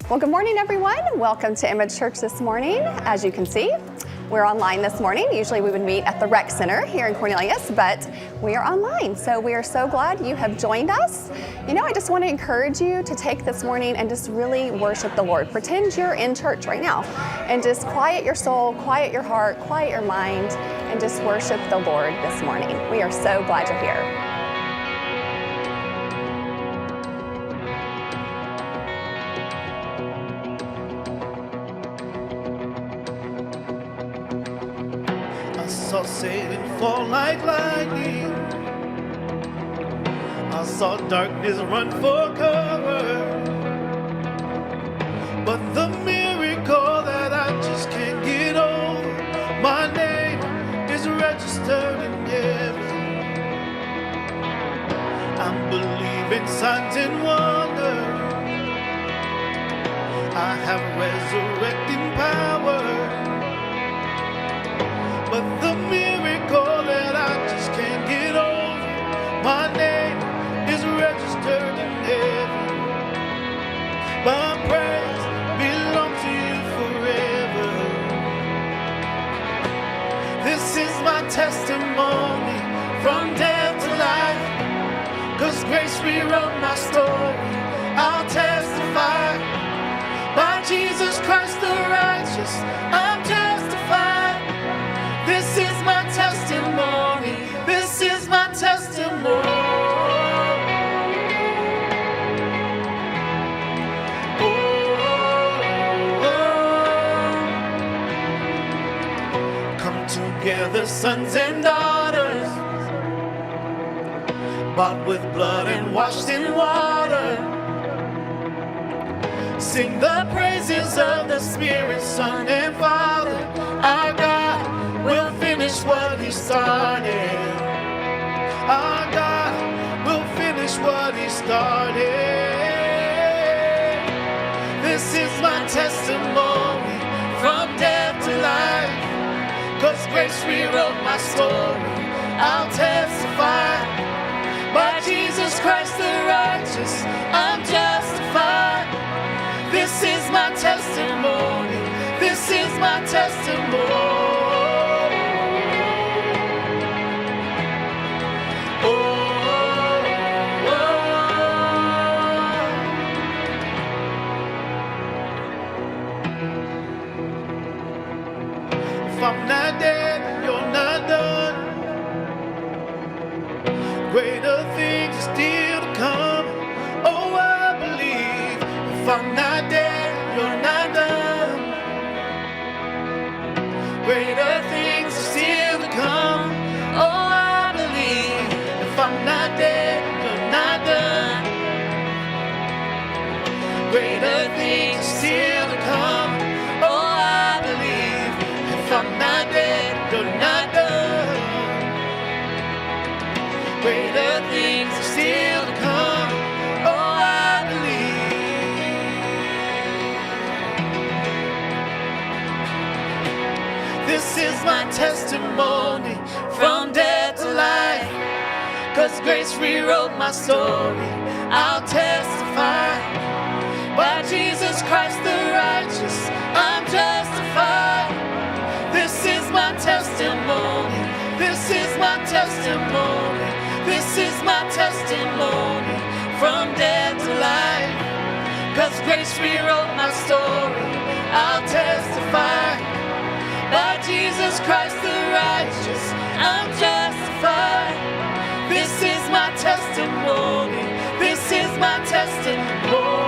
Well, good morning, everyone. Welcome to Image Church this morning. As you can see, we're online this morning. Usually we would meet at the Rec Center here in Cornelius, but we are online. So we are so glad you have joined us. You know, I just want to encourage you to take this morning and just really worship the Lord. Pretend you're in church right now and just quiet your soul, quiet your heart, quiet your mind, and just worship the Lord this morning. We are so glad you're here. I saw Satan fall like lightning. I saw darkness run for cover. But the miracle that I just can't get over, my name is registered in heaven. I'm believing signs and wonders. I have resurrecting power. But the miracle that I just can't get over, my name is registered in heaven. My praise belongs to you forever. This is my testimony from death to life. 'Cause grace rewrote my story. I'll testify by Jesus Christ the righteous. I'm justified. This is my testimony. This is my testimony. Come together, sons and daughters, bought with blood and washed in water. Sing the praises of the Spirit, Son and Father. Our God will finish what he started. Our God will finish what he started. This is my testimony from death to life. 'Cause grace rewrote my story. I'll testify by Jesus Christ the righteous. I'm justified. This is my testimony. This is my testimony. If I'm not dead, you're not done. Greater things are still to come. Oh, I believe. If I'm not dead, you're not done. Greater things are still to come. Oh, I believe. If I'm not dead, you're not done. Greater things are still to come. Oh, I believe. If I'm not dead, you're not done. Greater things are still to come. Oh, I believe. This is my testimony from death to life. 'Cause grace rewrote my story. I'll testify by Jesus Christ the righteous. I'm justified. This is my testimony. This is my testimony. This is my testimony from death to life. 'Cause grace rewrote my story. I'll testify by Jesus Christ the righteous. I'm justified. This is my testimony. This is my testimony.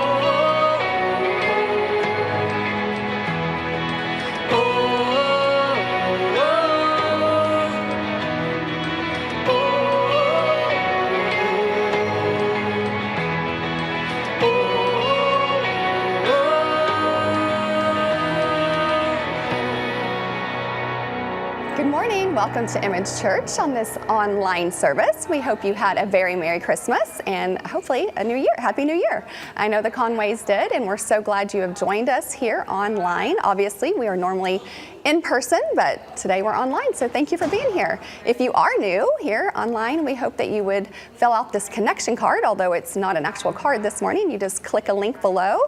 Good morning. morning. Welcome to Image Church on this online service. We hope you had a very Merry Christmas and hopefully a New Year. Happy New Year. I know the Conways did, and we're so glad you have joined us here online. Obviously, we are normally in person, but today we're online, so thank you for being here. If you are new here online, we hope that you would fill out this connection card, although it's not an actual card this morning. You just click a link below,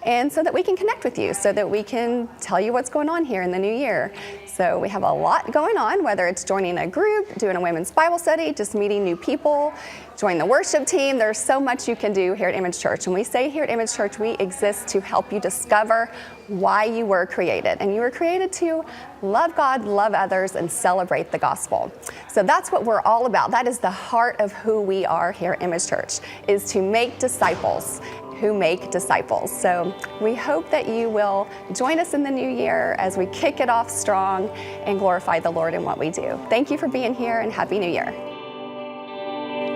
and so that we can connect with you, so that we can tell you what's going on here in the new year. So we have a lot going on, whether it's joining a group, doing a women's Bible study, just meeting new people, join the worship team. There's so much you can do here at Image Church. And we say here at Image Church, we exist to help you discover why you were created. And you were created to love God, love others, and celebrate the gospel. So that's what we're all about. That is the heart of who we are here at Image Church, is to make disciples who make disciples. So we hope that you will join us in the new year as we kick it off strong and glorify the Lord in what we do. Thank you for being here, and Happy New Year.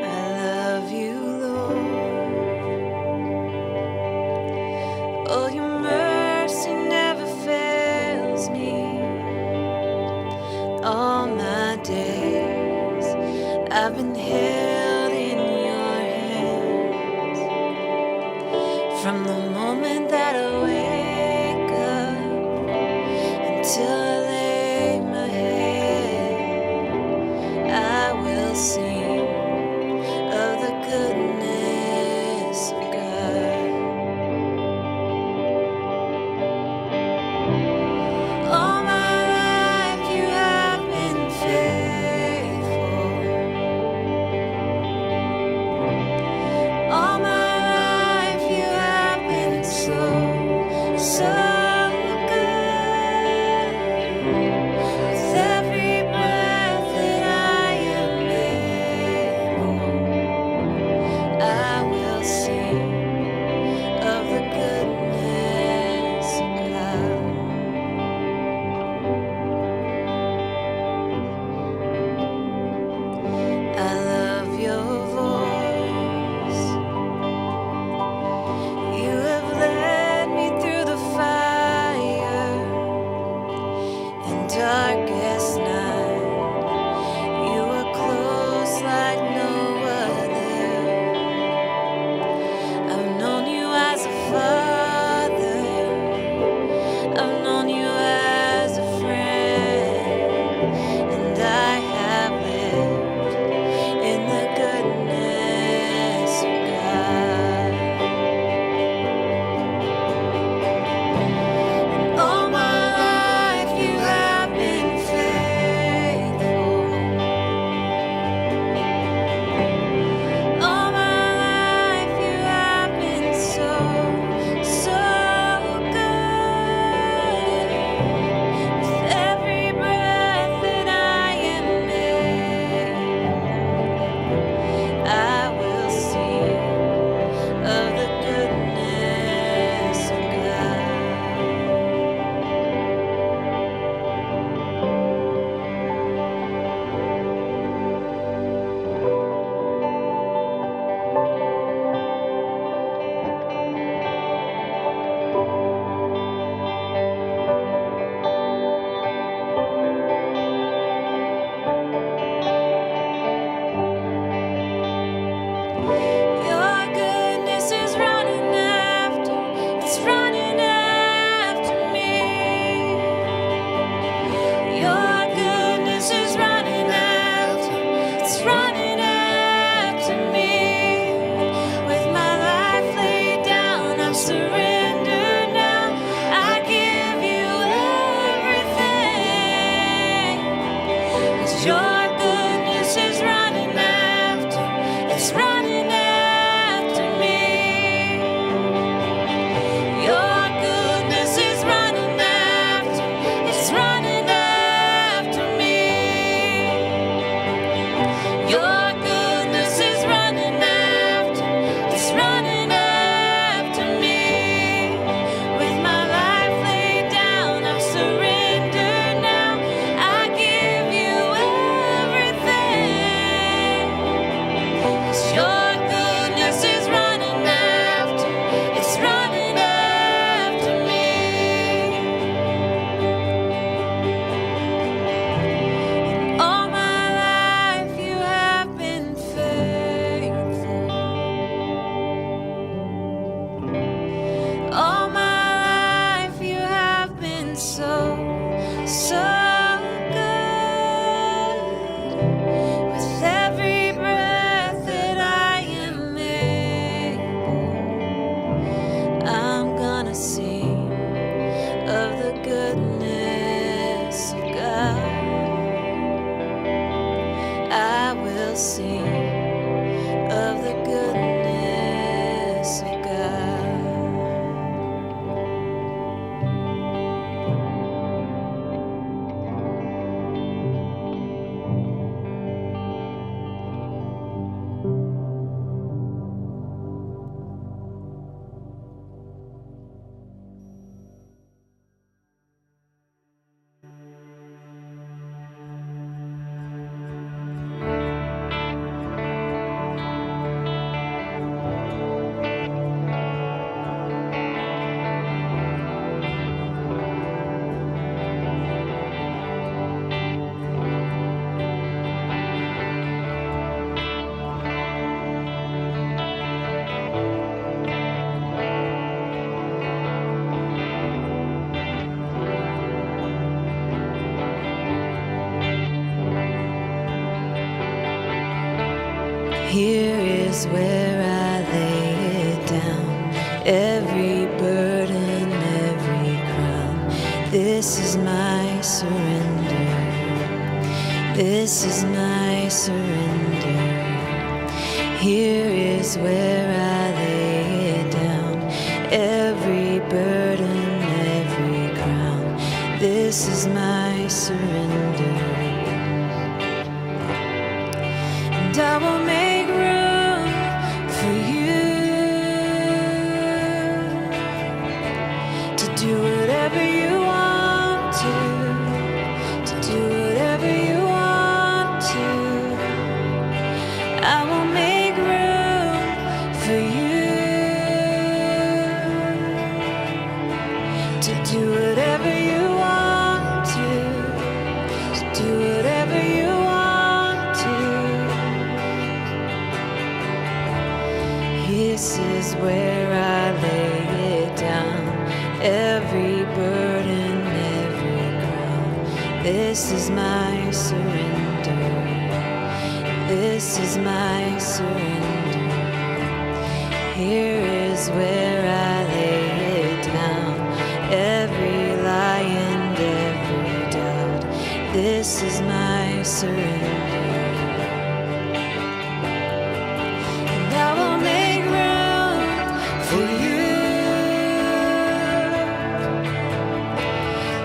I love you, Lord. Oh, your mercy never fails me. All my days I've been held in your hands. From the moment that I wake up until I lay my head, I will sing of the goodness of God. All my life you have been faithful. All my life you have been so is where I lay it down. Every burden, every crown. This is my surrender. This is my surrender. Here is where I lay it down. Every burden, every crown. This is my surrender. And I will make room for you to do whatever you want to do whatever you want to. I will make room for you to do whatever you want to do whatever you want to. This is where I lay it down. Every burden, every crown. This is my surrender. This is my surrender. Here is where I lay it down. Every lie and every doubt. This is my surrender. And I will make room for you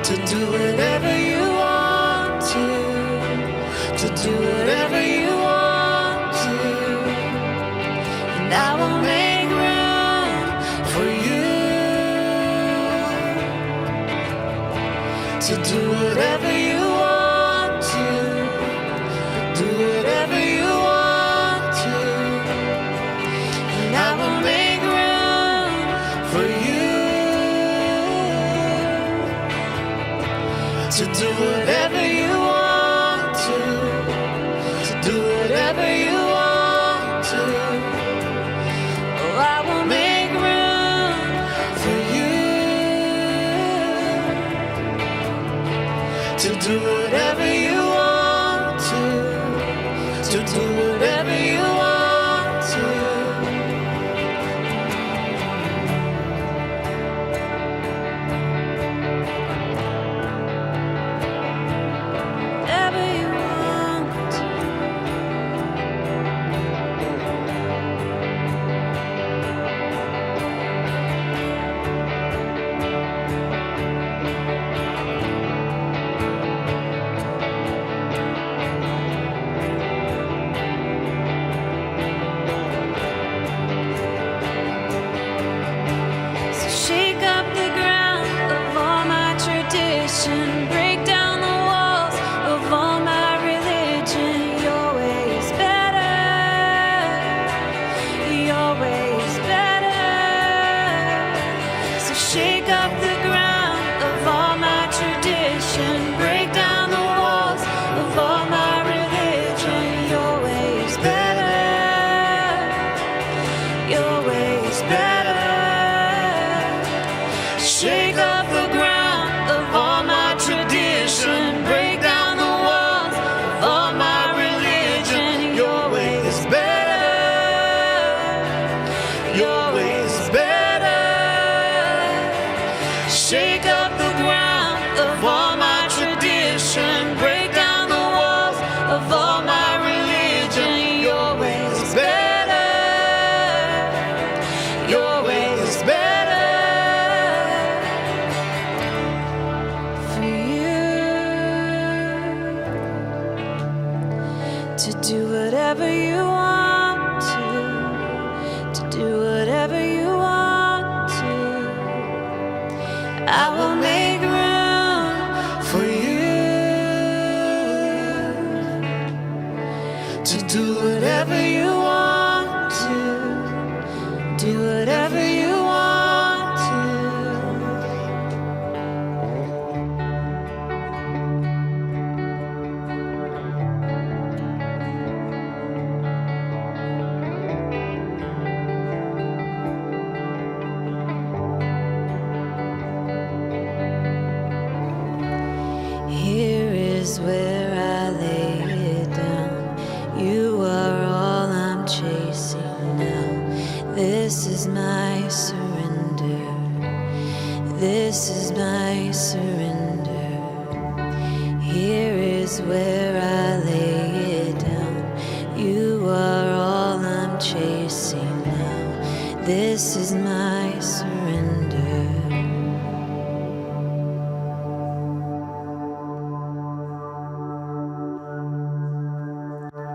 to do whatever you want to do whatever you want to. And I will make room for you to do whatever you want to do whatever you want to. And I will make room for you to do whatever you want to do whatever you want to. Oh, I will make room for you to do whatever you want to do whatever you want to. Whatever you want to. So shake up the ground of all my tradition, break down the walls of all my religion. Your way is better. Your way is better. So shake up the ground of all my tradition, break down the walls of all my religion. Your way is better. Your way is better. Shake up the ground of all my tradition, break down the walls of all my religion. Your way is better. Your way is better. Shake up the ground of all my tradition, break down the walls of all my religion. Your way is better. Your way is better for you to do whatever you want to do whatever you want to. I will make room for you to do whatever you want to do whatever you want to. Here is where I lay it down. You are all I'm chasing. This is my surrender. Here is where I lay it down. You are all I'm chasing now. This is my surrender.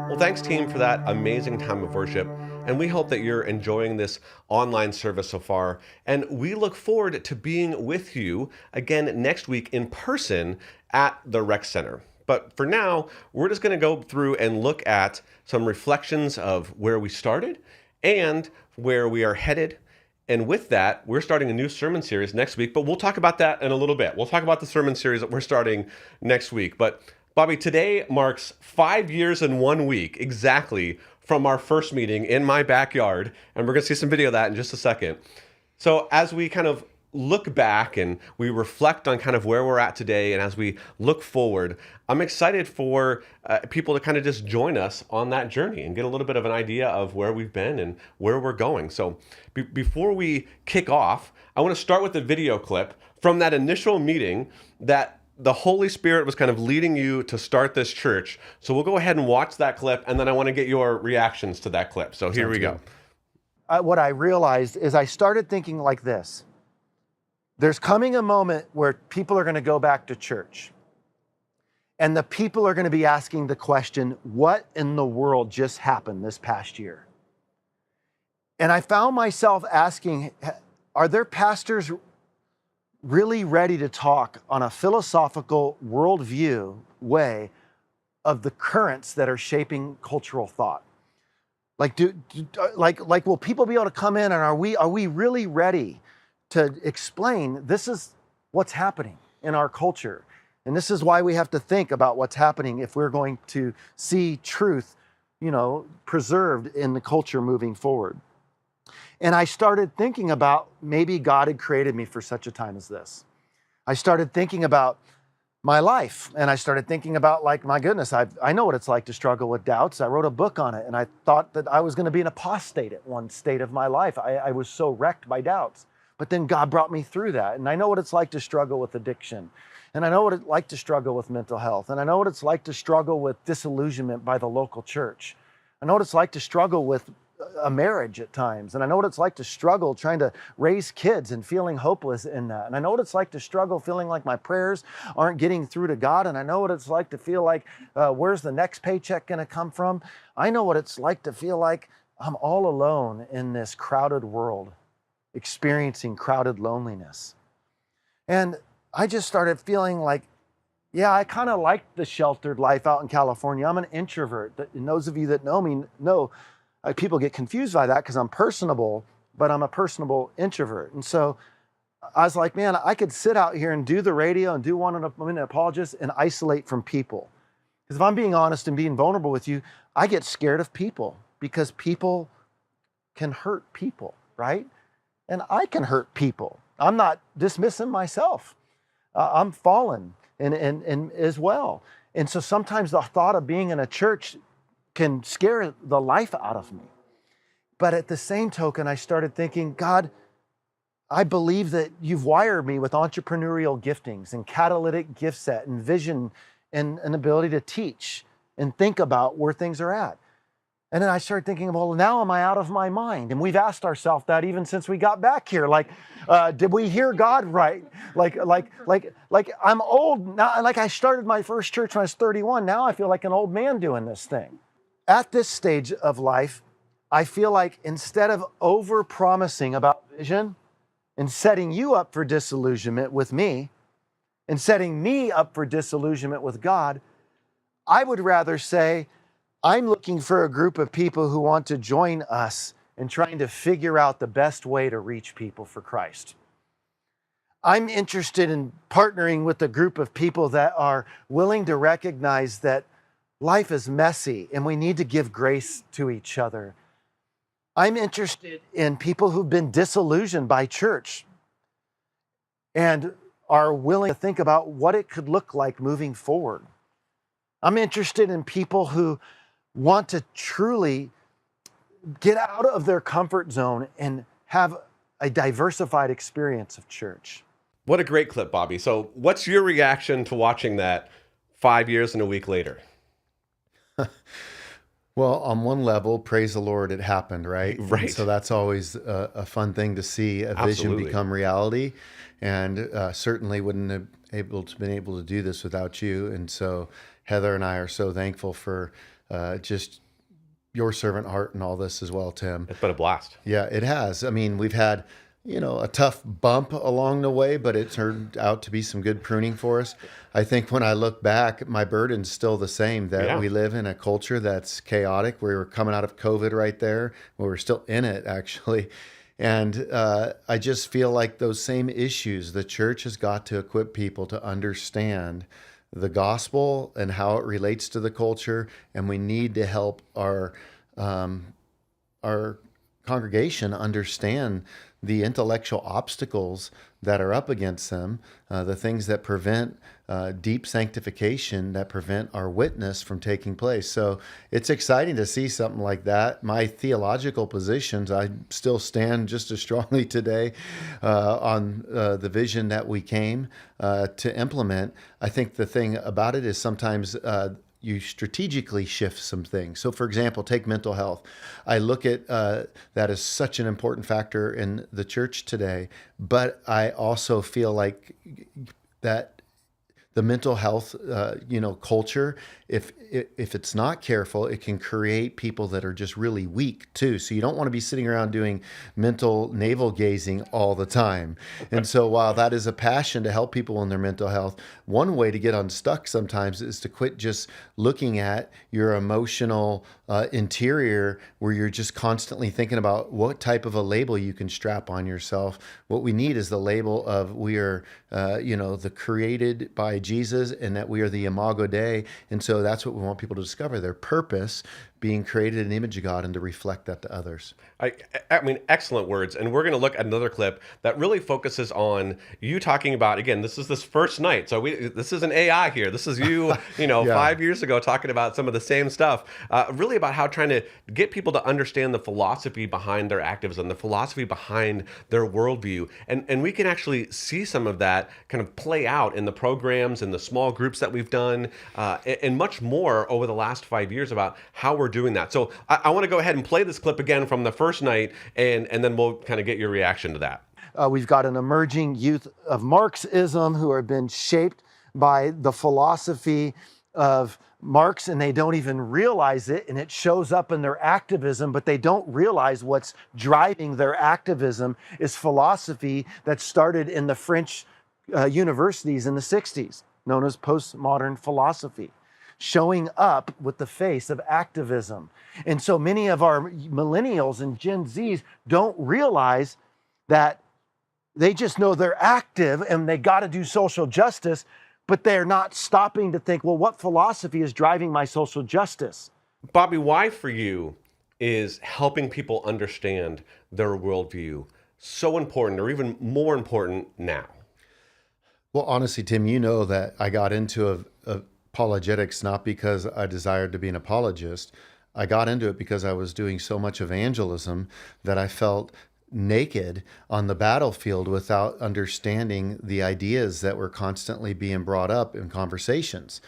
Well, thanks, team, for that amazing time of worship. And we hope that you're enjoying this online service so far. And we look forward to being with you again next week in person at the Rec Center. But for now, we're just going to go through and look at some reflections of where we started and where we are headed. And with that, we're starting a new sermon series next week, but we'll talk about that in a little bit. We'll talk about the sermon series that we're starting next week. But Bobby, today marks 5 years and 1 week exactly from our first meeting in my backyard, and we're going to see some video of that in just a second. So as we kind of look back and we reflect on kind of where we're at today, and as we look forward, I'm excited for people to kind of just join us on that journey and get a little bit of an idea of where we've been and where we're going. So before we kick off, I want to start with a video clip from that initial meeting that the Holy Spirit was kind of leading you to start this church. So we'll go ahead and watch that clip, and then I want to get your reactions to that clip. So here we go. What I realized is I started thinking like this. There's coming a moment where people are going to go back to church. And the people are going to be asking the question, what in the world just happened this past year? And I found myself asking, are there pastors really ready to talk on a philosophical worldview way of the currents that are shaping cultural thought? Like, will people be able to come in, and are we really ready to explain this is what's happening in our culture? And this is why we have to think about what's happening if we're going to see truth, preserved in the culture moving forward. And I started thinking about maybe God had created me for such a time as this. I started thinking about my life, and I started thinking about, like, my goodness, I know what it's like to struggle with doubts. I wrote a book on it, and I thought that I was going to be an apostate at one state of my life. I was so wrecked by doubts. But then God brought me through that, and I know what it's like to struggle with addiction, and I know what it's like to struggle with mental health, and I know what it's like to struggle with disillusionment by the local church. I know what it's like to struggle with a marriage at times. And I know what it's like to struggle trying to raise kids and feeling hopeless in that. And I know what it's like to struggle feeling like my prayers aren't getting through to God. And I know what it's like to feel like, where's the next paycheck going to come from? I know what it's like to feel like I'm all alone in this crowded world, experiencing crowded loneliness. And I just started feeling like, yeah, I kind of like the sheltered life out in California. I'm an introvert. And those of you that know me know people get confused by that because I'm personable, but I'm a personable introvert. And so I was like, man, I could sit out here and do the radio and do 1 minute apologist and isolate from people. Because if I'm being honest and being vulnerable with you, I get scared of people because people can hurt people, right? And I can hurt people. I'm not dismissing myself. I'm fallen and as well. And so sometimes the thought of being in a church can scare the life out of me. But at the same token, I started thinking, God, I believe that you've wired me with entrepreneurial giftings and catalytic gift set and vision and an ability to teach and think about where things are at. And then I started thinking, well, now am I out of my mind? And we've asked ourselves that even since we got back here. Like, did we hear God right? Like I'm old now. Like I started my first church when I was 31. Now I feel like an old man doing this thing. At this stage of life, I feel like instead of over-promising about vision and setting you up for disillusionment with me and setting me up for disillusionment with God, I would rather say, I'm looking for a group of people who want to join us in trying to figure out the best way to reach people for Christ. I'm interested in partnering with a group of people that are willing to recognize that life is messy and we need to give grace to each other. I'm interested in people who've been disillusioned by church and are willing to think about what it could look like moving forward. I'm interested in people who want to truly get out of their comfort zone and have a diversified experience of church. What a great clip, Bobby. So what's your reaction to watching that 5 years and a week later? Well, on one level, praise the Lord, it happened, right? Right. And so that's always a fun thing to see a vision Absolutely. become reality, and certainly wouldn't have been able to do this without you. And so Heather and I are so thankful for just your servant heart and all this as well, Tim. It's been a blast. Yeah, it has. I mean, we've had, a tough bump along the way, but it turned out to be some good pruning for us. I think when I look back, my burden's still the same, that Yeah. we live in a culture that's chaotic. We were coming out of COVID right there. We were still in it, actually. And I just feel like those same issues, the church has got to equip people to understand the gospel and how it relates to the culture. And we need to help our congregation understand the intellectual obstacles that are up against them, the things that prevent deep sanctification, that prevent our witness from taking place. So it's exciting to see something like that. My theological positions, I still stand just as strongly today on the vision that we came to implement. I think the thing about it is sometimes you strategically shift some things. So, for example, take mental health. I look at that as such an important factor in the church today, but I also feel like that the mental health, culture, if it's not careful, it can create people that are just really weak too. So you don't want to be sitting around doing mental navel gazing all the time. And so while that is a passion to help people in their mental health, one way to get unstuck sometimes is to quit just looking at your emotional interior, where you're just constantly thinking about what type of a label you can strap on yourself. What we need is the label of we are, the created by Jesus, and that we are the Imago Dei. And so that's what we want people to discover, their purpose, being created in the image of God, and to reflect that to others. I mean, excellent words. And we're going to look at another clip that really focuses on you talking about, again, this first night. So this isn't AI here. This is you, Yeah. 5 years ago talking about some of the same stuff, really about how trying to get people to understand the philosophy behind their activism, the philosophy behind their worldview. And we can actually see some of that kind of play out in the programs and the small groups that we've done, and much more over the last 5 years about how we're doing that. So I want to go ahead and play this clip again from the first night, and then we'll kind of get your reaction to that. We've got an emerging youth of Marxism who have been shaped by the philosophy of Marx, and they don't even realize it, and it shows up in their activism, but they don't realize what's driving their activism is philosophy that started in the French universities in the 60s, known as postmodern philosophy, showing up with the face of activism. And so many of our millennials and Gen Zs don't realize that they just know they're active and they got to do social justice, but they're not stopping to think, well, what philosophy is driving my social justice? Bobby, why for you is helping people understand their worldview so important, or even more important now? Well, honestly, Tim, you know that I got into apologetics not because I desired to be an apologist. I got into it because I was doing so much evangelism that I felt naked on the battlefield without understanding the ideas that were constantly being brought up in conversations.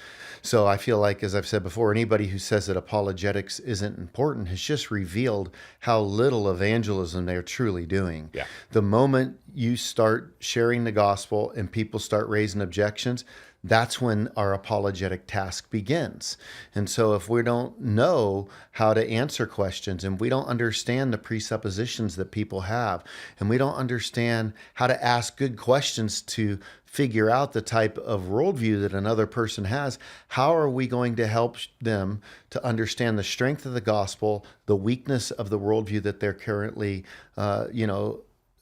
So I feel like, as I've said before, anybody who says that apologetics isn't important has just revealed how little evangelism they're truly doing. Yeah. The moment you start sharing the gospel and people start raising objections, that's when our apologetic task begins. And so if we don't know how to answer questions, and we don't understand the presuppositions that people have, and we don't understand how to ask good questions to figure out the type of worldview that another person has, how are we going to help them to understand the strength of the gospel, the weakness of the worldview that they're currently,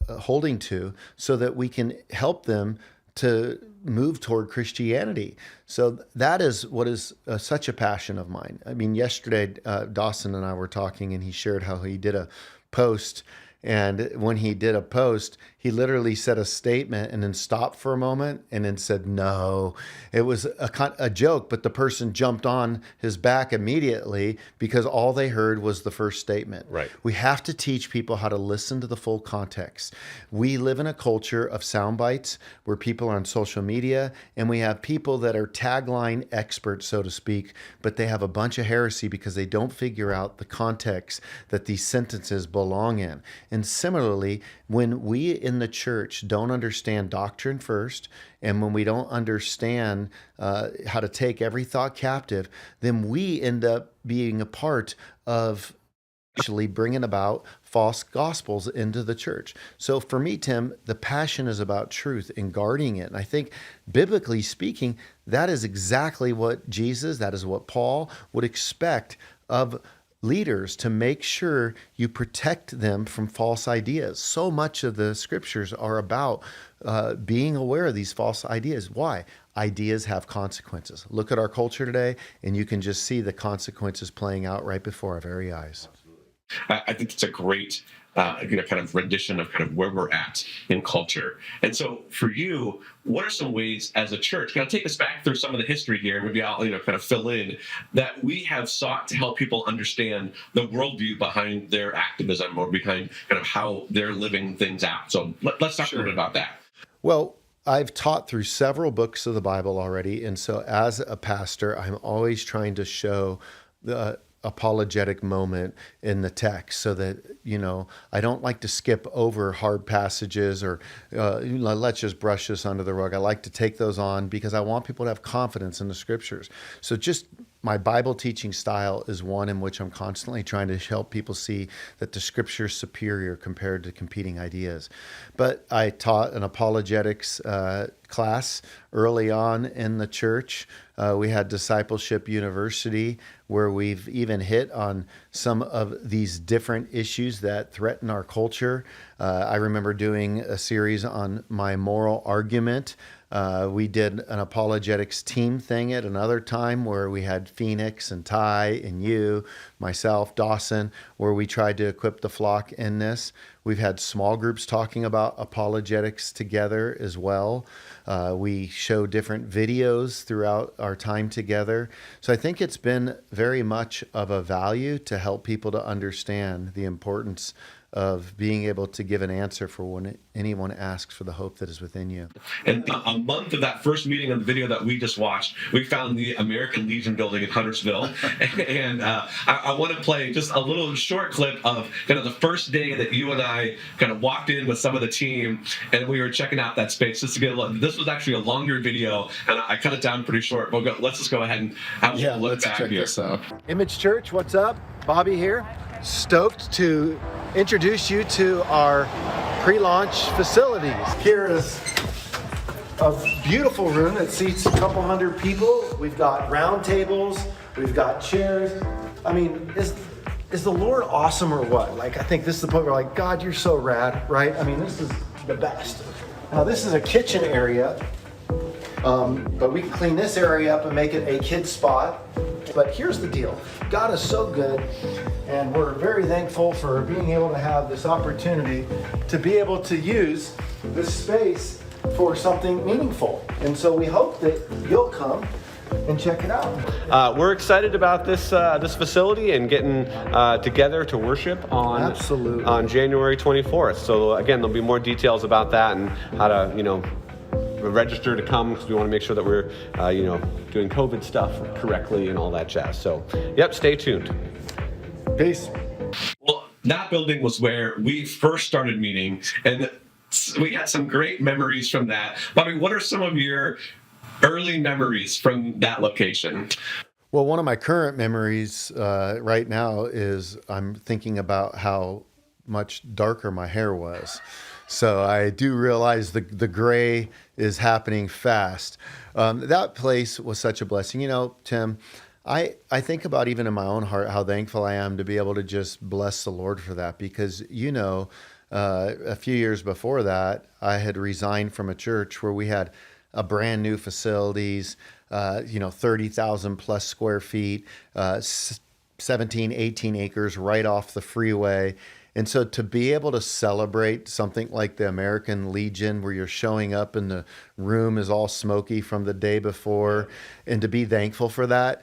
holding to, so that we can help them to move toward Christianity? So that is what is such a passion of mine. I mean, yesterday, Dawson and I were talking, and he shared how he did a post, And when he did a post, he literally said a statement and then stopped for a moment and then said, no. It was a joke, but the person jumped on his back immediately because all they heard was the first statement. Right. We have to teach people how to listen to the full context. We live in a culture of sound bites where people are on social media, and we have people that are tagline experts, so to speak, but they have a bunch of heresy because they don't figure out the context that these sentences belong in. And similarly, when we in the church don't understand doctrine first, and when we don't understand how to take every thought captive, then we end up being a part of actually bringing about false gospels into the church. So for me, Tim, the passion is about truth and guarding it. And I think biblically speaking, that is exactly what Jesus, that is what Paul would expect of leaders, to make sure you protect them from false ideas. So much of the scriptures are about being aware of these false ideas. Why? Ideas have consequences. Look at our culture today, and you can just see the consequences playing out right before our very eyes. I think it's a great kind of rendition of kind of where we're at in culture. And so for you, what are some ways as a church, kind of take us back through some of the history here, maybe I'll kind of fill in, that we have sought to help people understand the worldview behind their activism or behind kind of how they're living things out. So let's talk a little bit about that. Well, I've taught through several books of the Bible already. And so as a pastor, I'm always trying to show the apologetic moment in the text so that, I don't like to skip over hard passages or let's just brush this under the rug. I like to take those on because I want people to have confidence in the scriptures. So just my Bible teaching style is one in which I'm constantly trying to help people see that the scripture is superior compared to competing ideas. But I taught an apologetics class early on in the church. We had Discipleship University, where we've even hit on some of these different issues that threaten our culture. I remember doing a series on my moral argument. We did an apologetics team thing at another time where we had Phoenix and Ty and you, myself, Dawson, where we tried to equip the flock in this. We've had small groups talking about apologetics together as well. We show different videos throughout our time together. So I think it's been very much of a value to help people to understand the importance of being able to give an answer for when anyone asks for the hope that is within you. And a month of that first meeting on the video that we just watched, we found the American Legion building in Huntersville. And I want to play just a little short clip of kind of the first day that you and I kind of walked in with some of the team and we were checking out that space just to get a look. This was actually a longer video and I cut it down pretty short. Let's just go ahead and have a look back here. This out. Image Church, what's up? Bobby here. Stoked to introduce you to our pre-launch facilities. Here is a beautiful room that seats a couple hundred people. We've got round tables, we've got chairs. I mean, is the Lord awesome or what? I think this is the point where God, you're so rad, right? I mean, this is the best. Now this is a kitchen area, but we can clean this area up and make it a kid's spot. But here's the deal. God is so good, and we're very thankful for being able to have this opportunity to be able to use this space for something meaningful. And so we hope that you'll come and check it out. We're excited about this facility and getting together to worship on January 24th. So again, there'll be more details about that and how to, register to come because we want to make sure that we're, doing COVID stuff correctly and all that jazz. So, stay tuned. Peace. Well, that building was where we first started meeting, and we had some great memories from that. Bobby, what are some of your early memories from that location? Well, one of my current memories right now is I'm thinking about how much darker my hair was. So I do realize the gray is happening fast. That place was such a blessing. Tim, I think about even in my own heart how thankful I am to be able to just bless the Lord for that because, a few years before that, I had resigned from a church where we had a brand new facilities, 30,000 plus square feet, 17, 18 acres right off the freeway. And so to be able to celebrate something like the American Legion, where you're showing up and the room is all smoky from the day before, and to be thankful for that,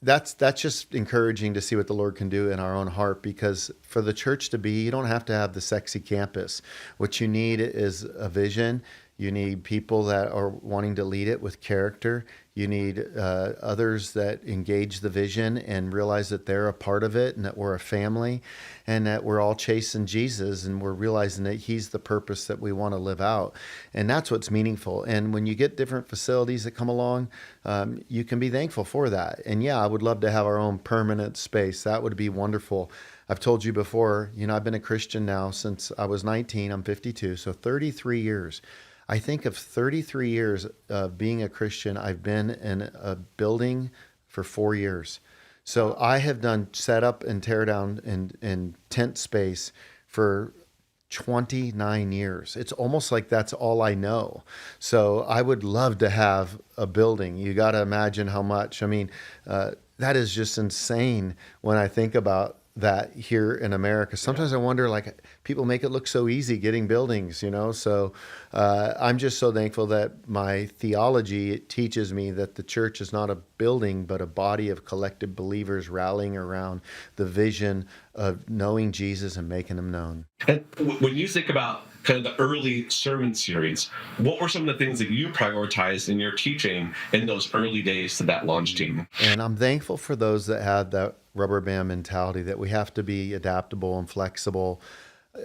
that's just encouraging to see what the Lord can do in our own heart. Because for the church to be, you don't have to have the sexy campus. What you need is a vision. You need people that are wanting to lead it with character. You need others that engage the vision and realize that they're a part of it, and that we're a family, and that we're all chasing Jesus, and we're realizing that He's the purpose that we want to live out. And that's what's meaningful. And when you get different facilities that come along, you can be thankful for that. And yeah, I would love to have our own permanent space. That would be wonderful. I've told you before, I've been a Christian now since I was 19. I'm 52, so 33 years. I think of 33 years of being a Christian, I've been in a building for 4 years. So I have done setup and tear down and tent space for 29 years. It's almost like that's all I know. So I would love to have a building. You got to imagine how much. I mean, that is just insane when I think about that here in America. Sometimes I wonder, like, people make it look so easy getting buildings, So I'm just so thankful that my theology teaches me that the church is not a building, but a body of collective believers rallying around the vision of knowing Jesus and making Him known. And when you think about kind of the early sermon series, what were some of the things that you prioritized in your teaching in those early days to that launch team? And I'm thankful for those that had that rubber band mentality, that we have to be adaptable and flexible.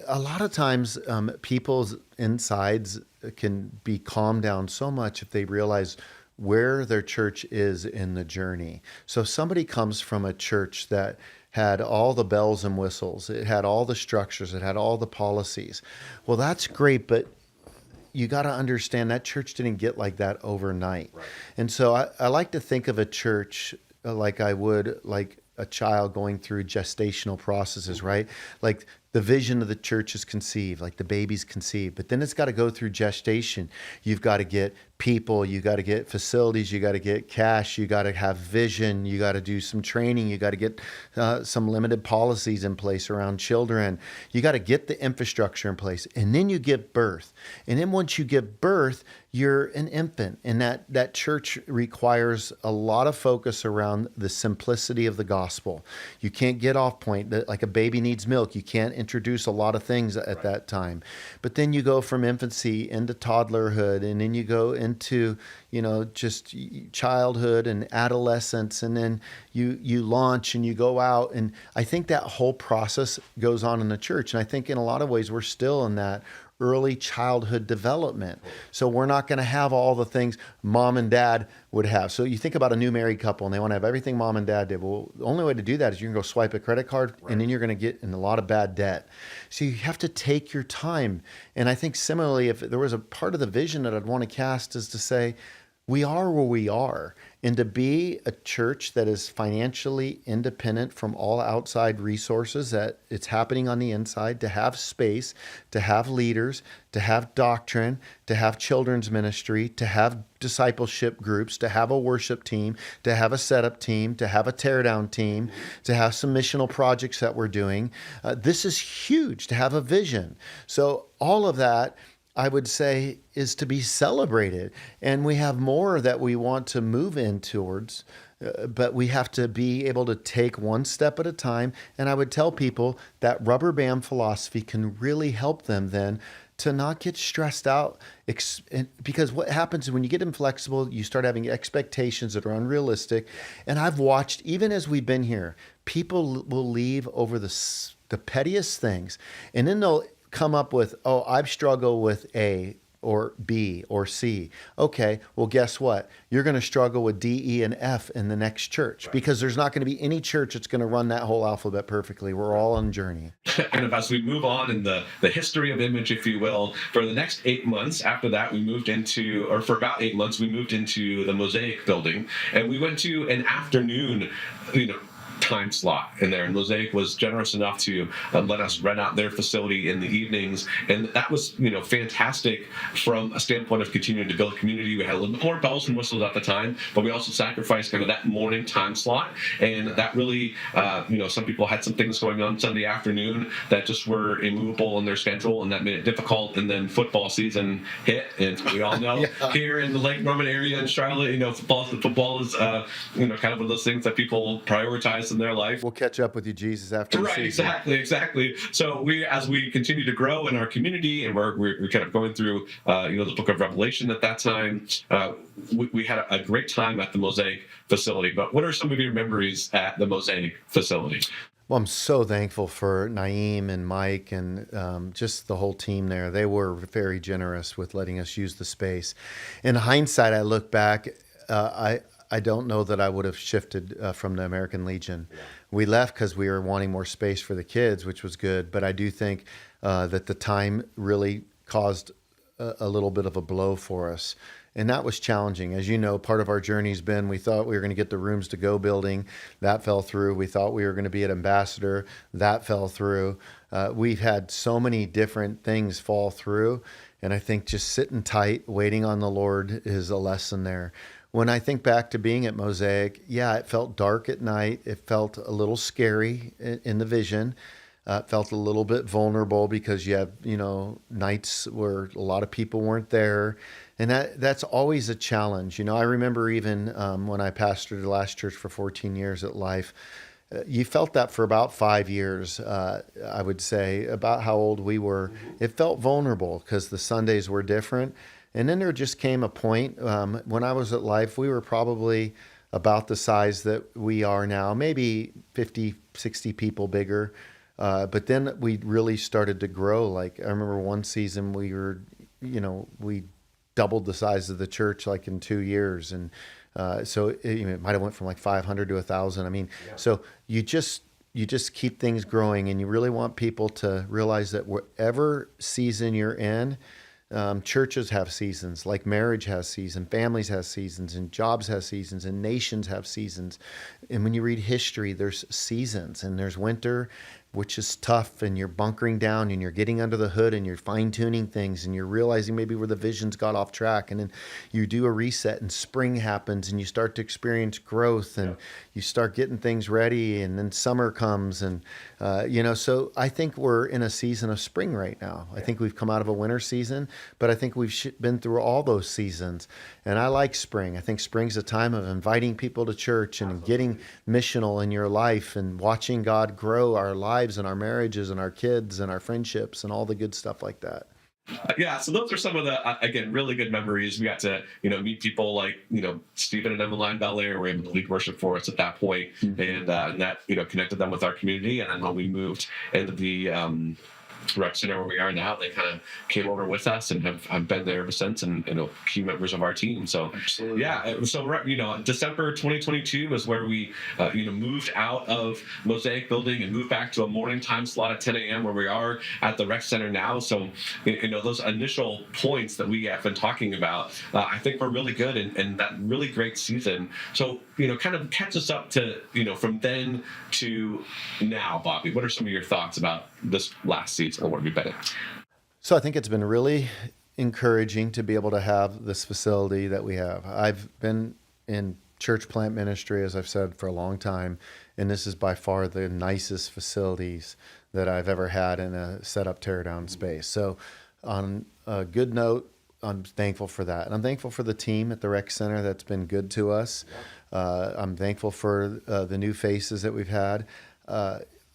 A lot of times people's insides can be calmed down so much if they realize where their church is in the journey. So if somebody comes from a church that had all the bells and whistles, it had all the structures, it had all the policies, well, that's great, but you got to understand that church didn't get like that overnight. Right. And so I like to think of a church like I would like a child going through gestational processes, right? Like the vision of the church is conceived, like the baby's conceived, but then it's got to go through gestation. You've got to get people, you got to get facilities, you got to get cash, you got to have vision, you got to do some training, you got to get some limited policies in place around children. You got to get the infrastructure in place, and then you get birth. And then once you get birth, you're an infant, and that church requires a lot of focus around the simplicity of the gospel. You can't get off point. Like a baby needs milk. You can't introduce a lot of things at that time. But then you go from infancy into toddlerhood, and then you go into, just childhood and adolescence, and then you launch and you go out. And I think that whole process goes on in the church. And I think in a lot of ways we're still in that early childhood development. So we're not going to have all the things mom and dad would have. So you think about a new married couple and they want to have everything mom and dad did. Well, the only way to do that is you can go swipe a credit card, right, and then you're going to get in a lot of bad debt. So you have to take your time. And I think similarly, if there was a part of the vision that I'd want to cast is to say, we are where we are. And to be a church that is financially independent from all outside resources, that it's happening on the inside, to have space, to have leaders, to have doctrine, to have children's ministry, to have discipleship groups, to have a worship team, to have a setup team, to have a teardown team, to have some missional projects that we're doing. This is huge, to have a vision. So all of that, I would say, is to be celebrated. And we have more that we want to move in towards, but we have to be able to take one step at a time. And I would tell people that rubber band philosophy can really help them then to not get stressed out. Because what happens is when you get inflexible, you start having expectations that are unrealistic. And I've watched, even as we've been here, people will leave over the pettiest things. And then they'll come up with, oh, I've struggled with A or B or C. Okay, well, guess what? You're going to struggle with D, E, and F in the next church, right, because there's not going to be any church that's going to run that whole alphabet perfectly. We're all on a journey. And as we move on in the history of Image, if you will, for the next 8 months after that, for about 8 months, we moved into the Mosaic building, and we went to an afternoon, time slot in there. And Mosaic was generous enough to let us rent out their facility in the evenings. And that was, fantastic from a standpoint of continuing to build community. We had a little bit more bells and whistles at the time, but we also sacrificed kind of that morning time slot. And that really, some people had some things going on Sunday afternoon that just were immovable in their schedule, and that made it difficult. And then football season hit, and we all know here in the Lake Norman area in Charlotte, football is, kind of one of those things that people prioritize in their life. We'll catch up with you, Jesus, after the Right, season. exactly. So as we continue to grow in our community, and we're kind of going through, the book of Revelation at that time, we had a great time at the Mosaic facility. But what are some of your memories at the Mosaic facility? Well, I'm so thankful for Naeem and Mike and just the whole team there. They were very generous with letting us use the space. In hindsight, I look back, I don't know that I would have shifted from the American Legion. Yeah. We left because we were wanting more space for the kids, which was good. But I do think that the time really caused a little bit of a blow for us. And that was challenging. As you know, part of our journey's been, we thought we were going to get the Rooms to Go building. That fell through. We thought we were going to be at Ambassador. That fell through. We've had so many different things fall through. And I think just sitting tight, waiting on the Lord is a lesson there. When I think back to being at Mosaic, it felt dark at night. It felt a little scary in the vision. It felt a little bit vulnerable because you have, nights where a lot of people weren't there. And that's always a challenge. I remember even when I pastored the last church for 14 years at Life, you felt that for about 5 years, I would say, about how old we were. It felt vulnerable because the Sundays were different. And then there just came a point when I was at Life, we were probably about the size that we are now, maybe 50, 60 people bigger. But then we really started to grow. Like I remember one season we were, we doubled the size of the church like in 2 years. And so it might have went from like 500 to 1,000. So you just keep things growing, and you really want people to realize that whatever season you're in, churches have seasons, like marriage has seasons, families have seasons, and jobs have seasons, and nations have seasons. And when you read history, there's seasons, and there's winter, which is tough, and you're bunkering down, and you're getting under the hood, and you're fine-tuning things, and you're realizing maybe where the visions got off track, and then you do a reset, and spring happens, and you start to experience growth, and you start getting things ready, and then summer comes, and so I think we're in a season of spring right now. I think we've come out of a winter season, but I think we've been through all those seasons, and I like spring. I think spring's a time of inviting people to church and getting missional in your life and watching God grow our lives and our marriages and our kids and our friendships and all the good stuff like that. So those are some of the, again, really good memories. We got to, meet people like, Stephen and Emmeline Belair were able to lead worship for us at that point. Mm-hmm. And that, connected them with our community. And then when we moved into the Rec Center where we are now, they kind of came over with us and have been there ever since, and key members of our team. So absolutely. So December 2022 is where we moved out of Mosaic Building and moved back to a morning time slot at 10 a.m. where we are at the Rec Center now. So those initial points that we have been talking about, I think were really good and that really great season. So kind of catch us up to from then to now, Bobby. What are some of your thoughts about this last season and what we've been in? So I think it's been really encouraging to be able to have this facility that we have. I've been in church plant ministry, as I've said, for a long time, and this is by far the nicest facilities that I've ever had in a set-up, tear-down space. So on a good note, I'm thankful for that. And I'm thankful for the team at the Rec Center that's been good to us. I'm thankful for the new faces that we've had.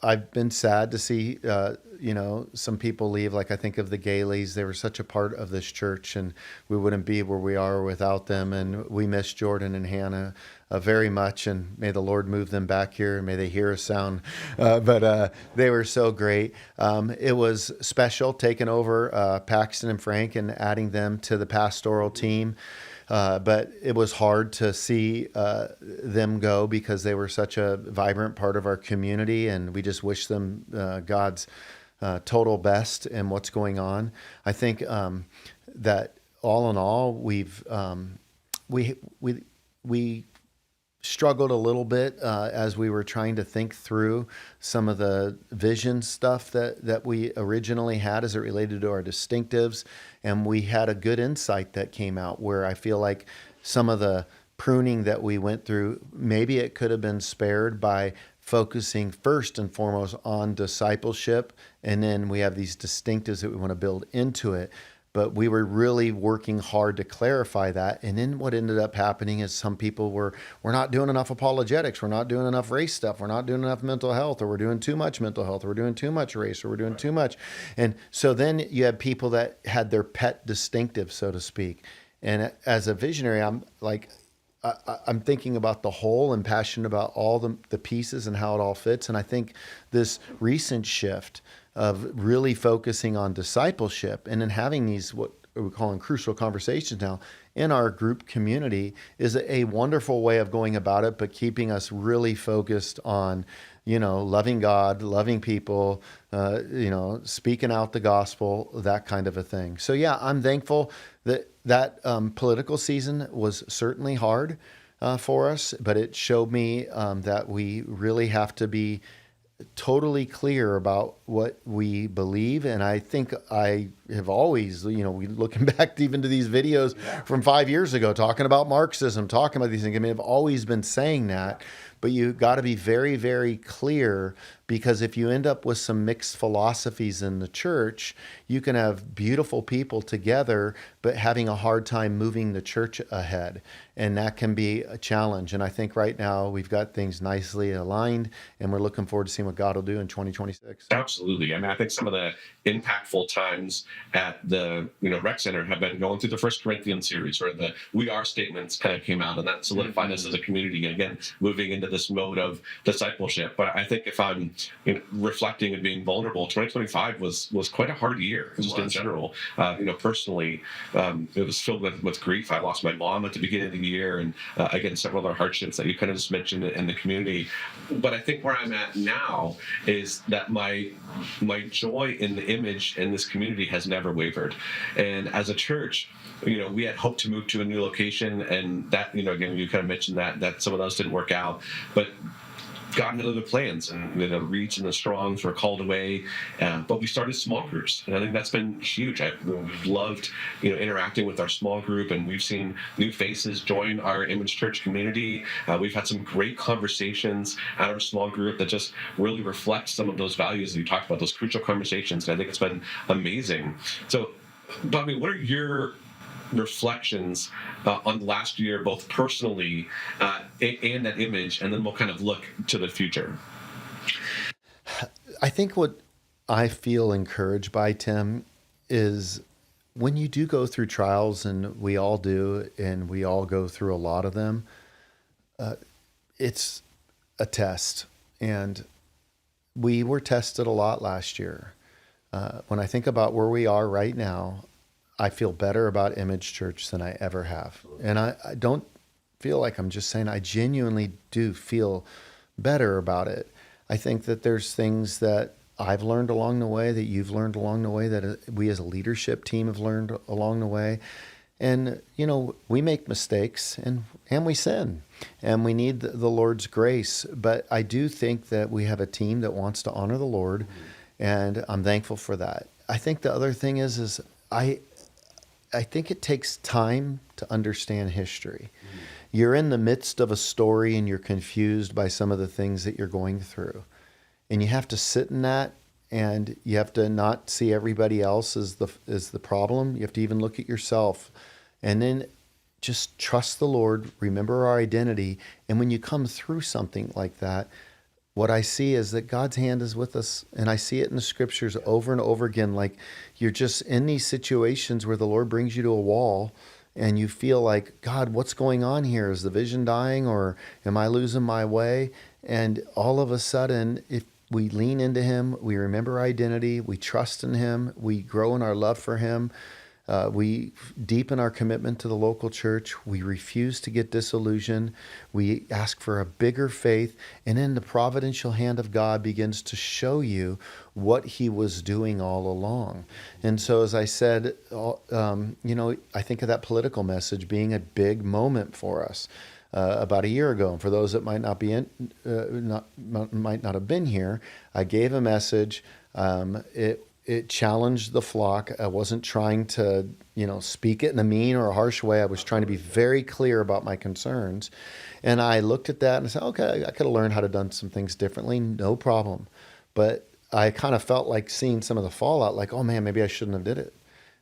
I've been sad to see, some people leave. Like I think of the Galeys. They were such a part of this church, and we wouldn't be where we are without them. And we miss Jordan and Hannah very much, and may the Lord move them back here, and may they hear a sound. But they were so great. It was special taking over Paxton and Frank and adding them to the pastoral team. But it was hard to see them go because they were such a vibrant part of our community, and we just wish them God's total best in what's going on. I think that all in all, we struggled a little bit as we were trying to think through some of the vision stuff that we originally had as it related to our distinctives. And we had a good insight that came out where I feel like some of the pruning that we went through, maybe it could have been spared by focusing first and foremost on discipleship. And then we have these distinctives that we want to build into it. But we were really working hard to clarify that. And then what ended up happening is some people we're not doing enough apologetics. We're not doing enough race stuff. We're not doing enough mental health, or we're doing too much mental health, or we're doing too much race, or we're doing too much. And so then you had people that had their pet distinctive, so to speak. And as a visionary, I'm thinking about the whole and passionate about all the pieces and how it all fits. And I think this recent shift of really focusing on discipleship and then having these, what we're calling crucial conversations now in our group community, is a wonderful way of going about it, but keeping us really focused on, loving God, loving people, speaking out the gospel, that kind of a thing. So yeah, I'm thankful that political season was certainly hard for us, but it showed me that we really have to be totally clear about what we believe. And I think I have always, we looking back even to these videos from 5 years ago, talking about Marxism, talking about these things. I mean, I've always been saying that, but you got to be very, very clear, because if you end up with some mixed philosophies in the church, you can have beautiful people together, but having a hard time moving the church ahead. And that can be a challenge. And I think right now we've got things nicely aligned, and we're looking forward to seeing what God will do in 2026. Absolutely. I mean, I think some of the impactful times at the Rec Center have been going through the First Corinthians series, where the "we are" statements kind of came out, and that solidified us as a community. Again, moving into this mode of discipleship. But I think if I'm reflecting and being vulnerable, 2025 was quite a hard year, just in general. Personally, it was filled with grief. I lost my mom at the beginning of the year, and again, several other hardships that you kind of just mentioned in the community. But I think where I'm at now is that my joy in the image in this community has never wavered. And as a church, we had hoped to move to a new location, and that, again, you kind of mentioned that some of those didn't work out, but got into the plans, and the Reeds and the Strongs were called away, but we started small groups, and I think that's been huge. We've loved interacting with our small group, and we've seen new faces join our Image Church community. We've had some great conversations at our small group that just really reflect some of those values that you talked about, those crucial conversations, and I think it's been amazing. So, Bobby, what are your reflections on the last year, both personally and at Image, and then we'll kind of look to the future? I think what I feel encouraged by, Tim, is when you do go through trials, and we all do, and we all go through a lot of them, it's a test. And we were tested a lot last year. When I think about where we are right now, I feel better about Image Church than I ever have. And I don't feel like I'm just saying, I genuinely do feel better about it. I think that there's things that I've learned along the way, that you've learned along the way, that we as a leadership team have learned along the way. And, we make mistakes and we sin, and we need the Lord's grace. But I do think that we have a team that wants to honor the Lord, and I'm thankful for that. I think the other thing is I think it takes time to understand history. You're in the midst of a story, and you're confused by some of the things that you're going through. And you have to sit in that, and you have to not see everybody else as the problem. You have to even look at yourself. And then just trust the Lord, remember our identity. And when you come through something like that, what I see is that God's hand is with us. And I see it in the scriptures over and over again. Like, you're just in these situations where the Lord brings you to a wall, and you feel like, God, what's going on here? Is the vision dying, or am I losing my way? And all of a sudden, if we lean into Him, we remember our identity, we trust in Him, we grow in our love for Him, we deepen our commitment to the local church, we refuse to get disillusioned, we ask for a bigger faith, and then the providential hand of God begins to show you what He was doing all along. And so, as I said, I think of that political message being a big moment for us. about a year ago. And for those that might not have been here, I gave a message. It challenged the flock. I wasn't trying to, speak it in a mean or a harsh way. I was trying to be very clear about my concerns. And I looked at that and said, okay, I could have learned how to done some things differently. No problem. But I kind of felt like seeing some of the fallout, like, oh man, maybe I shouldn't have did it.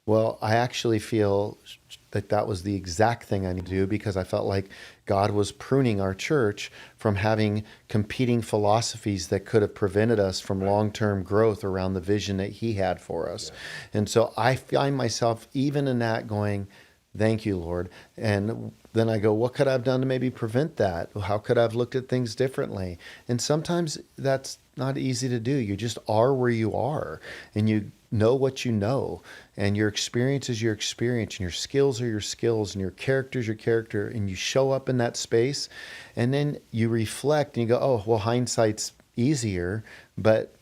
Well, I actually feel that was the exact thing I need to do, because I felt like God was pruning our church from having competing philosophies that could have prevented us from long-term growth around the vision that He had for us. Yeah. And so I find myself even in that going, thank you, Lord. And then I go, what could I have done to maybe prevent that? How could I have looked at things differently? And sometimes that's not easy to do. You just are where you are, and you know what you know, and your experience is your experience, and your skills are your skills, and your character is your character, and you show up in that space, and then you reflect and you go, oh, well, hindsight's easier, but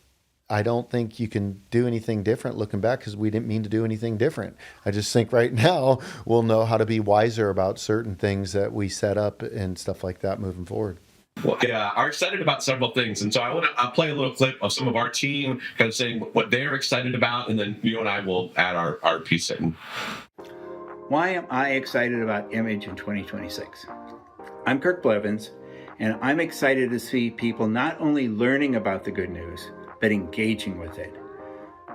I don't think you can do anything different looking back, because we didn't mean to do anything different. I just think right now we'll know how to be wiser about certain things that we set up and stuff like that moving forward. Well, yeah, are excited about several things. And so I want to play a little clip of some of our team kind of saying what they're excited about, and then you and I will add our piece in. Why am I excited about Image in 2026? I'm Kirk Blevins, and I'm excited to see people not only learning about the good news, but engaging with it.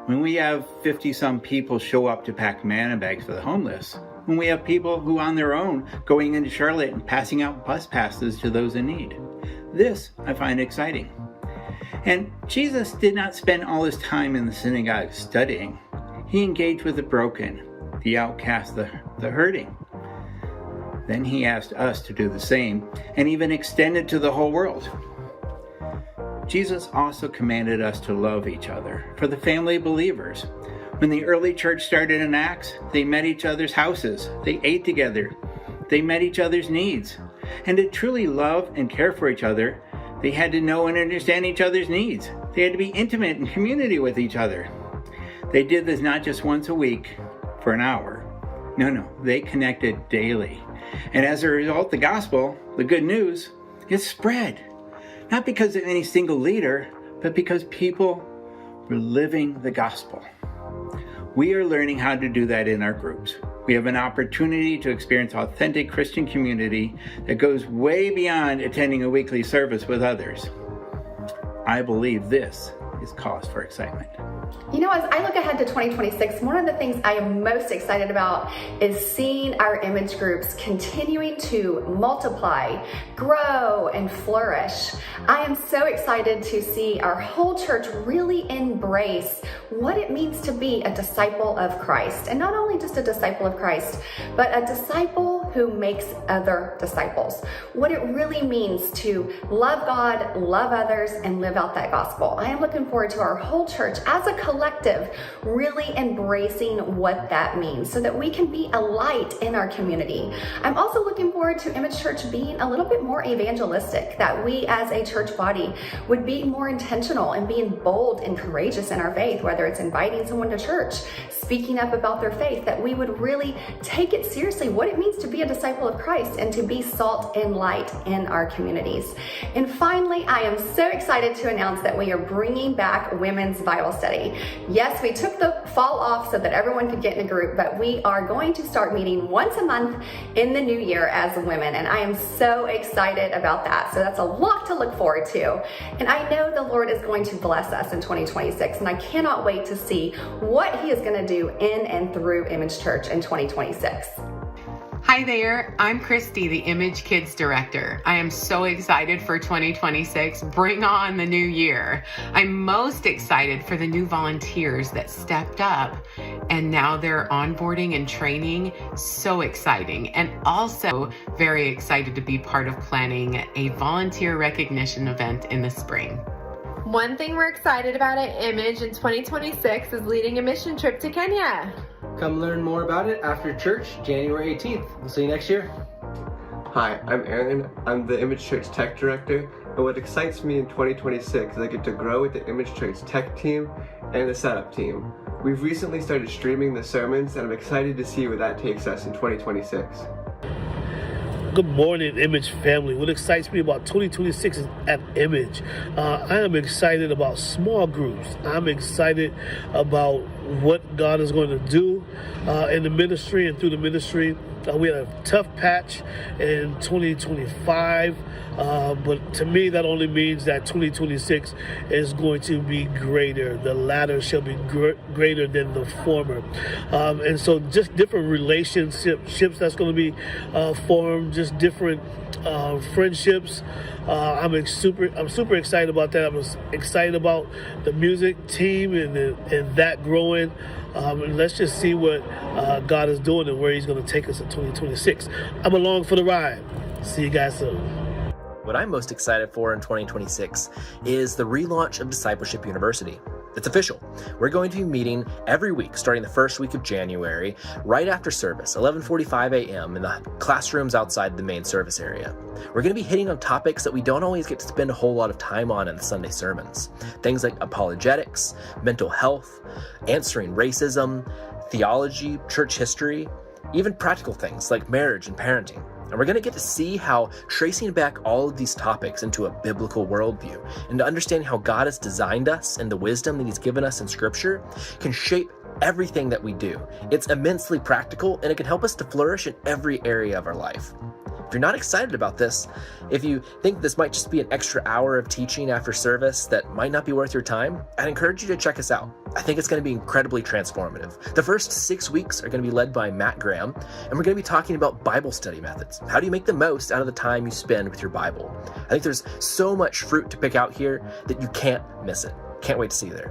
When we have 50-some people show up to pack manna bags for the homeless, when we have people who on their own going into Charlotte and passing out bus passes to those in need. This I find exciting. And Jesus did not spend all his time in the synagogue studying. He engaged with the broken, the outcast, the hurting. Then he asked us to do the same, and even extend it to the whole world. Jesus also commanded us to love each other, for the family of believers. When the early church started in Acts, they met each other's houses, they ate together, they met each other's needs. And to truly love and care for each other, they had to know and understand each other's needs. They had to be intimate in community with each other. They did this not just once a week for an hour. No, they connected daily. And as a result, the gospel, the good news, is spread. Not because of any single leader, but because people were living the gospel. We are learning how to do that in our groups. We have an opportunity to experience authentic Christian community that goes way beyond attending a weekly service with others. I believe this is cause for excitement. As I look ahead to 2026, one of the things I am most excited about is seeing our image groups continuing to multiply, grow, and flourish. I am so excited to see our whole church really embrace what it means to be a disciple of Christ. And not only just a disciple of Christ, but a disciple who makes other disciples. What it really means to love God, love others, and live out that gospel. I am looking forward to our whole church as a collective really embracing what that means so that we can be a light in our community. I'm also looking forward to Image Church being a little bit more evangelistic, that we as a church body would be more intentional and being bold and courageous in our faith, whether it's inviting someone to church, speaking up about their faith, that we would really take it seriously, what it means to be a disciple of Christ and to be salt and light in our communities. And finally, I am so excited to announce that we are bringing back Women's Bible Study. Yes, we took the fall off so that everyone could get in a group, but we are going to start meeting once a month in the new year as women, and I am so excited about that. So that's a lot to look forward to. And I know the Lord is going to bless us in 2026, and I cannot wait to see what He is going to do in and through Image Church in 2026. Hi there, I'm Christy, the Image Kids Director. I am so excited for 2026. Bring on the new year. I'm most excited for the new volunteers that stepped up and now they're onboarding and training. So exciting. And also very excited to be part of planning a volunteer recognition event in the spring. One thing we're excited about at Image in 2026 is leading a mission trip to Kenya. Come learn more about it after church, January 18th. We'll see you next year. Hi, I'm Aaron. I'm the Image Church Tech Director, and what excites me in 2026 is I get to grow with the Image Church Tech team and the setup team. We've recently started streaming the sermons, and I'm excited to see where that takes us in 2026. Good morning, Image family. What excites me about 2026 is at Image. I am excited about small groups. I'm excited about what God is going to do in the ministry and through the ministry. We had a tough patch in 2025, but to me that only means that 2026 is going to be greater. The latter shall be greater than the former. And so just different relationships that's going to be formed, just different friendships. I'm super excited about that. I'm excited about the music team and that growing. And let's just see what God is doing and where He's going to take us in 2026. I'm along for the ride. See you guys soon. What I'm most excited for in 2026 is the relaunch of Discipleship University. It's official. We're going to be meeting every week starting the first week of January, right after service, 11:45 a.m. in the classrooms outside the main service area. We're going to be hitting on topics that we don't always get to spend a whole lot of time on in the Sunday sermons. Things like apologetics, mental health, answering racism, theology, church history, even practical things like marriage and parenting. And we're going to get to see how tracing back all of these topics into a biblical worldview and to understand how God has designed us and the wisdom that He's given us in Scripture can shape everything that we do. It's immensely practical, and it can help us to flourish in every area of our life. If you're not excited about this, if you think this might just be an extra hour of teaching after service that might not be worth your time, I'd encourage you to check us out. I think it's going to be incredibly transformative. The first 6 weeks are going to be led by Matt Graham, and we're going to be talking about Bible study methods. How do you make the most out of the time you spend with your Bible? I think there's so much fruit to pick out here that you can't miss it. Can't wait to see you there.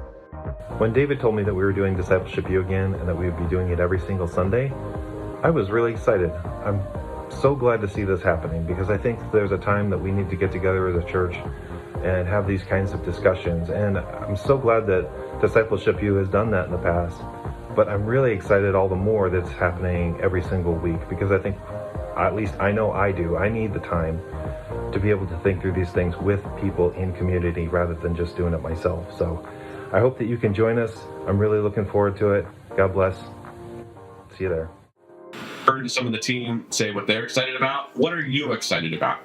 When David told me that we were doing Discipleship U again and that we would be doing it every single Sunday, I was really excited. I'm so glad to see this happening because I think there's a time that we need to get together as a church and have these kinds of discussions. And I'm so glad that Discipleship U has done that in the past. But I'm really excited all the more that it's happening every single week because I think, at least I know I do, I need the time to be able to think through these things with people in community rather than just doing it myself. So I hope that you can join us. I'm really looking forward to it. God bless. See you there. Heard some of the team say what they're excited about. What are you excited about?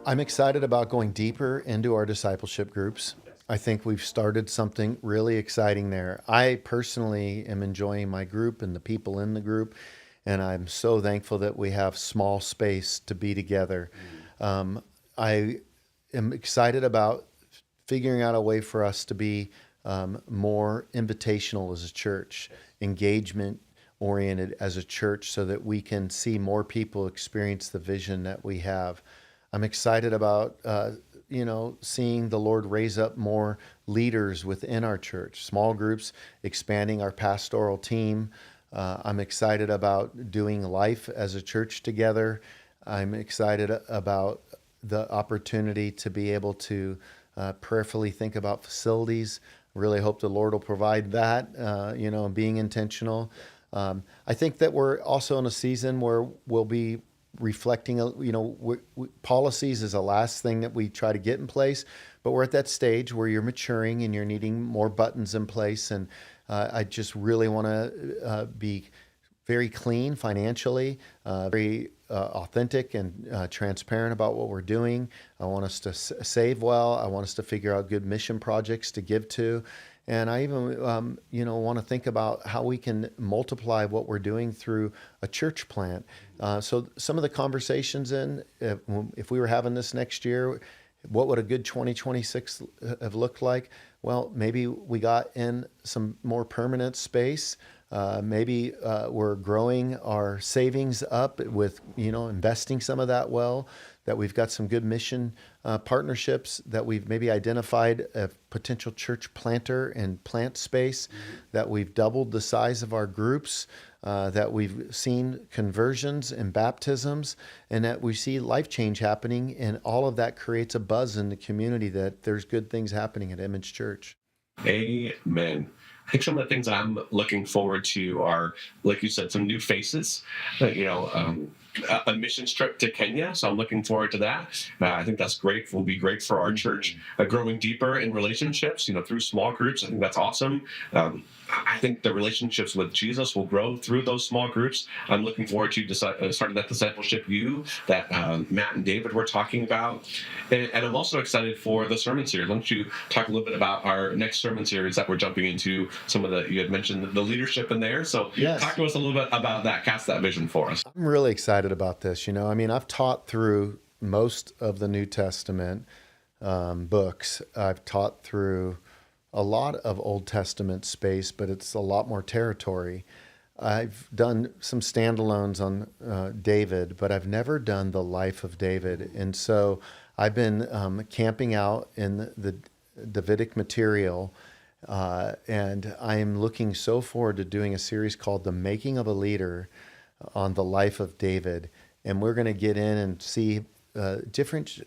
I'm excited about going deeper into our discipleship groups. I think we've started something really exciting there. I personally am enjoying my group and the people in the group, and I'm so thankful that we have small space to be together. I am excited about figuring out a way for us to be more invitational as a church, engagement oriented as a church so that we can see more people experience the vision that we have. I'm excited about, seeing the Lord raise up more leaders within our church, small groups, expanding our pastoral team. I'm excited about doing life as a church together. I'm excited about the opportunity to be able to prayerfully think about facilities. Really hope the Lord will provide that, and being intentional. I think that we're also in a season where we'll be reflecting, policies is the last thing that we try to get in place, but we're at that stage where you're maturing and you're needing more buttons in place. And I just really want to be very clean financially, very authentic and transparent about what we're doing. I want us to save well. I want us to figure out good mission projects to give to. And I even, want to think about how we can multiply what we're doing through a church plant. So some of the conversations if we were having this next year, what would a good 2026 have looked like? Well, maybe we got in some more permanent space. Maybe we're growing our savings up with, investing some of that well, that we've got some good mission partnerships, that we've maybe identified a potential church planter and plant space, that we've doubled the size of our groups, that we've seen conversions and baptisms, and that we see life change happening. And all of that creates a buzz in the community that there's good things happening at Image Church. Amen. I think some of the things I'm looking forward to are, like you said, some new faces. A missions trip to Kenya, so I'm looking forward to that. I think that's great. Will be great for our church, growing deeper in relationships, through small groups. I think that's awesome. I think the relationships with Jesus will grow through those small groups. I'm looking forward to starting that discipleship U that Matt and David were talking about. And I'm also excited for the sermon series. Why don't you talk a little bit about our next sermon series that we're jumping into? You had mentioned the leadership in there. So Yes. talk to us a little bit about that. Cast that vision for us. I'm really excited about this. I've taught through most of the New Testament books. I've taught through a lot of Old Testament space, but it's a lot more territory. I've done some standalones on David, but I've never done the life of David. And so I've been camping out in the Davidic material, and I am looking so forward to doing a series called The Making of a Leader on the life of David. And we're going to get in and see different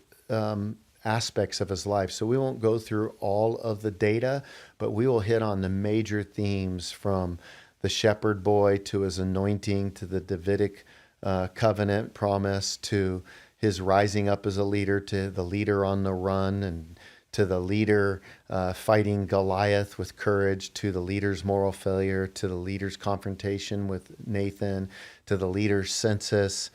aspects of his life. So we won't go through all of the data, but we will hit on the major themes from the shepherd boy to his anointing, to the Davidic covenant promise, to his rising up as a leader, to the leader on the run, and to the leader fighting Goliath with courage, to the leader's moral failure, to the leader's confrontation with Nathan, to the leader's census,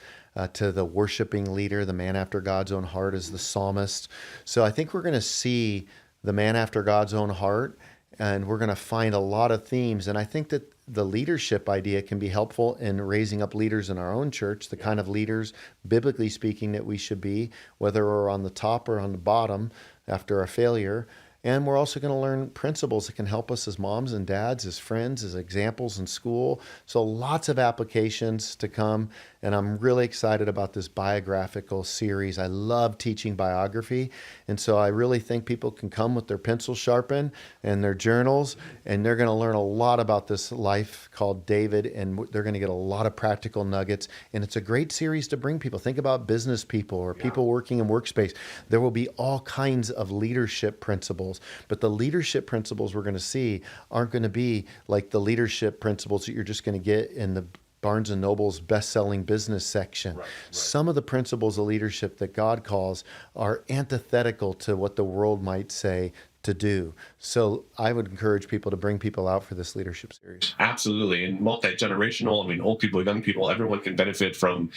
to the worshiping leader, the man after God's own heart, as the psalmist. So I think we're going to see the man after God's own heart, and we're going to find a lot of themes. And I think that the leadership idea can be helpful in raising up leaders in our own church, the kind of leaders, biblically speaking, that we should be, whether we're on the top or on the bottom after a failure. And we're also going to learn principles that can help us as moms and dads, as friends, as examples in school. So lots of applications to come. And I'm really excited about this biographical series. I love teaching biography. And so I really think people can come with their pencil sharpened and their journals, and they're going to learn a lot about this life called David, and they're going to get a lot of practical nuggets. And it's a great series to bring people. Think about business people or people working in workspace. There will be all kinds of leadership principles, but the leadership principles we're going to see aren't going to be like the leadership principles that you're just going to get in the Barnes & Noble's best-selling business section. Right. Some of the principles of leadership that God calls are antithetical to what the world might say to do. So I would encourage people to bring people out for this leadership series. Absolutely. And multi-generational, old people, young people, everyone can benefit from,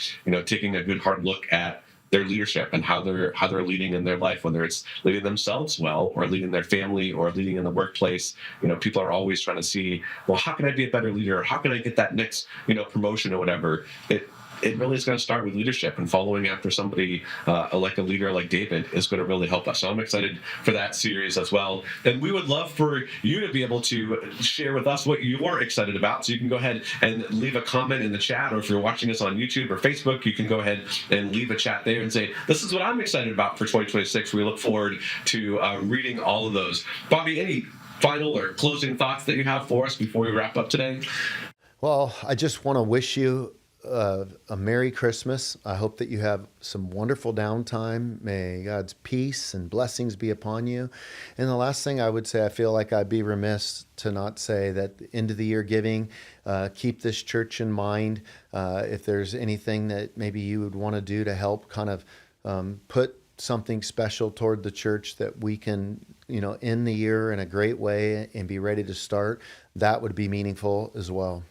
taking a good hard look at their leadership and how they're leading in their life, whether it's leading themselves well or leading their family or leading in the workplace. People are always trying to see, well, how can I be a better leader? How can I get that next, promotion or whatever? It really is going to start with leadership, and following after somebody like a leader like David is going to really help us. So I'm excited for that series as well. And we would love for you to be able to share with us what you are excited about. So you can go ahead and leave a comment in the chat, or if you're watching us on YouTube or Facebook, you can go ahead and leave a chat there and say, this is what I'm excited about for 2026. We look forward to reading all of those. Bobby, any final or closing thoughts that you have for us before we wrap up today? Well, I just want to wish you a Merry Christmas. I hope that you have some wonderful downtime. May God's peace and blessings be upon you. And the last thing I would say, I feel like I'd be remiss to not say that end of the year giving, keep this church in mind. If there's anything that maybe you would want to do to help kind of put something special toward the church that we can, end the year in a great way and be ready to start, that would be meaningful as well.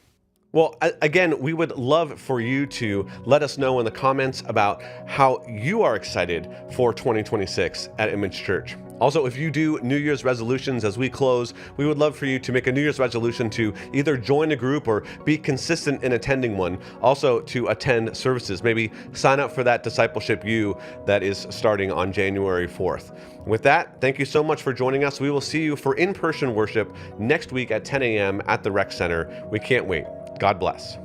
Well, again, we would love for you to let us know in the comments about how you are excited for 2026 at Image Church. Also, if you do New Year's resolutions as we close, we would love for you to make a New Year's resolution to either join a group or be consistent in attending one. Also, to attend services. Maybe sign up for that Discipleship U that is starting on January 4th. With that, thank you so much for joining us. We will see you for in-person worship next week at 10 a.m. at the Rec Center. We can't wait. God bless.